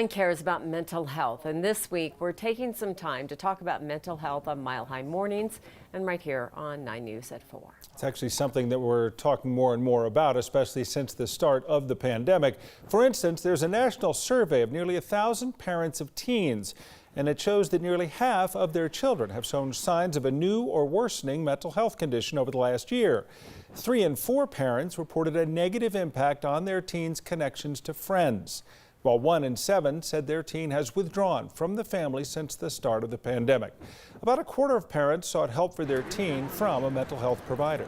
9 cares about mental health, and this week we're taking some time to talk about mental health on Mile High Mornings and right here on 9 News at 4. It's actually something that we're talking more and more about, especially since the start of the pandemic. For instance, there's a national survey of nearly 1,000 parents of teens, and it shows that nearly half of their children have shown signs of a new or worsening mental health condition over the last year. 3 in 4 parents reported a negative impact on their teens' connections to friends, while 1 in 7 said their teen has withdrawn from the family since the start of the pandemic. About a quarter of parents sought help for their teen from a mental health provider.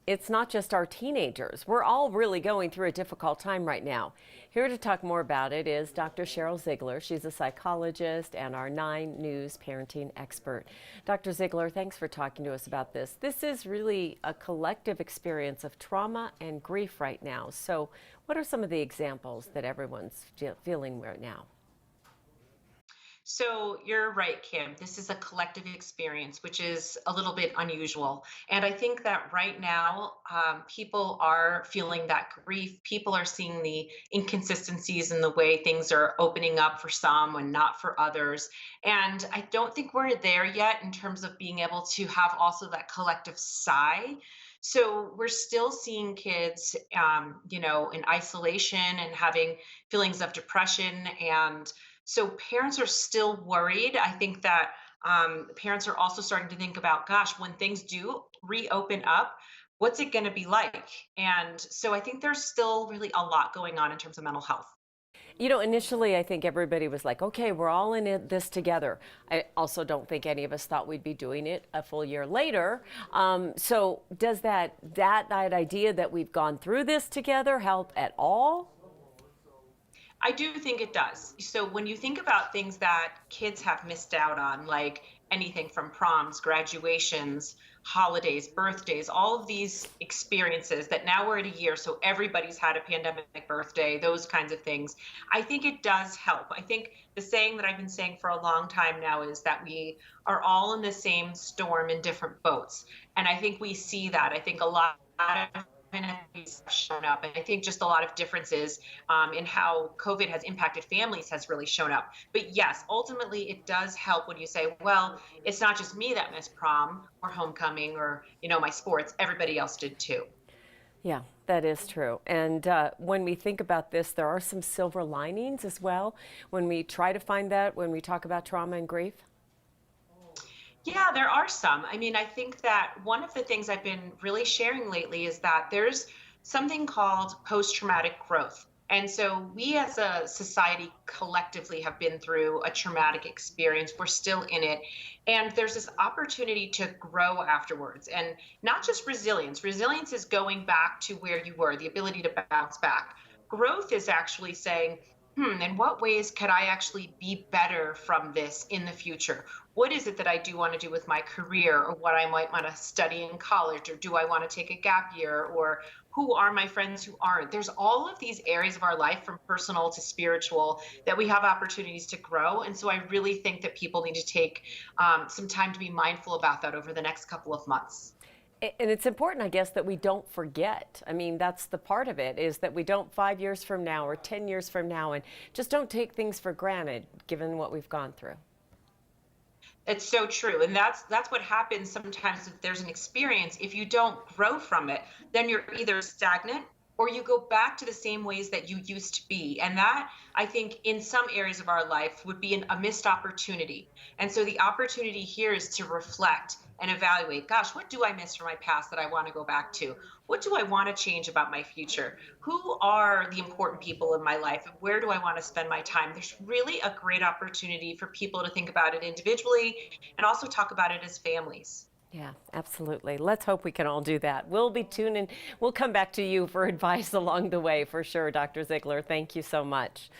It's not just our teenagers. We're all really going through a difficult time right now. Here to talk more about it is Dr. Cheryl Ziegler. She's a psychologist and our 9 News parenting expert. Dr. Ziegler, thanks for talking to us about this. This is really a collective experience of trauma and grief right now. So what are some of the examples that everyone's feeling right now? So you're right, Kim. This is a collective experience, which is a little bit unusual. And I think that right now, people are feeling that grief. People are seeing the inconsistencies in the way things are opening up for some and not for others. And I don't think we're there yet in terms of being able to have also that collective sigh. So we're still seeing kids, in isolation and having feelings of depression. And so parents are still worried. I think that parents are also starting to think about, gosh, when things do reopen up, what's it going to be like? And so I think there's still really a lot going on in terms of mental health. You know, initially, I think everybody was like, okay, we're all in this together. I also don't think any of us thought we'd be doing it a full year later. So does that idea that we've gone through this together help at all? I do think it does. So when you think about things that kids have missed out on, like anything from proms, graduations, holidays, birthdays, all of these experiences that now we're at a year, so everybody's had a pandemic birthday, those kinds of things, I think it does help. I think the saying that I've been saying for a long time now is that we are all in the same storm in different boats. And I think we see that. I think a lot of shown up. And I think just a lot of differences in how COVID has impacted families has really shown up. But yes, ultimately it does help when you say, well, it's not just me that missed prom or homecoming or, my sports, everybody else did too. Yeah, that is true. And when we think about this, there are some silver linings as well when we try to find that when we talk about trauma and grief. Yeah, there are some. I mean, I think that one of the things I've been really sharing lately is that there's something called post-traumatic growth. And so we as a society collectively have been through a traumatic experience. We're still in it. And there's this opportunity to grow afterwards. And not just resilience. Resilience is going back to where you were, the ability to bounce back. Growth is actually saying, in what ways could I actually be better from this in the future? What is it that I do want to do with my career, or what I might want to study in college, or do I want to take a gap year, or who are my friends who aren't? There's all of these areas of our life, from personal to spiritual, that we have opportunities to grow. And so I really think that people need to take some time to be mindful about that over the next couple of months. And it's important, I guess, that we don't forget. I mean, that's the part of it, is that we don't 5 years from now or 10 years from now, and just don't take things for granted, given what we've gone through. It's so true. And that's what happens sometimes if there's an experience. If you don't grow from it, then you're either stagnant or you go back to the same ways that you used to be. And that, I think, in some areas of our life would be a missed opportunity. And so the opportunity here is to reflect and evaluate, gosh, what do I miss from my past that I want to go back to? What do I want to change about my future? Who are the important people in my life? And where do I want to spend my time? There's really a great opportunity for people to think about it individually and also talk about it as families. Yeah, absolutely. Let's hope we can all do that. We'll be tuning. We'll come back to you for advice along the way for sure, Dr. Ziegler. Thank you so much.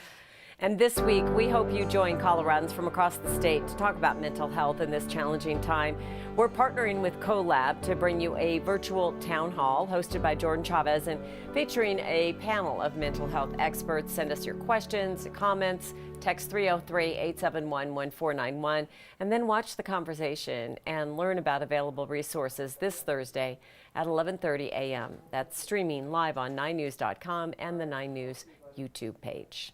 And this week, we hope you join Coloradans from across the state to talk about mental health in this challenging time. We're partnering with CoLab to bring you a virtual town hall hosted by Jordan Chavez and featuring a panel of mental health experts. Send us your questions, comments, text 303-871-1491, and then watch the conversation and learn about available resources this Thursday at 11:30 a.m. That's streaming live on 9news.com and the 9 News YouTube page.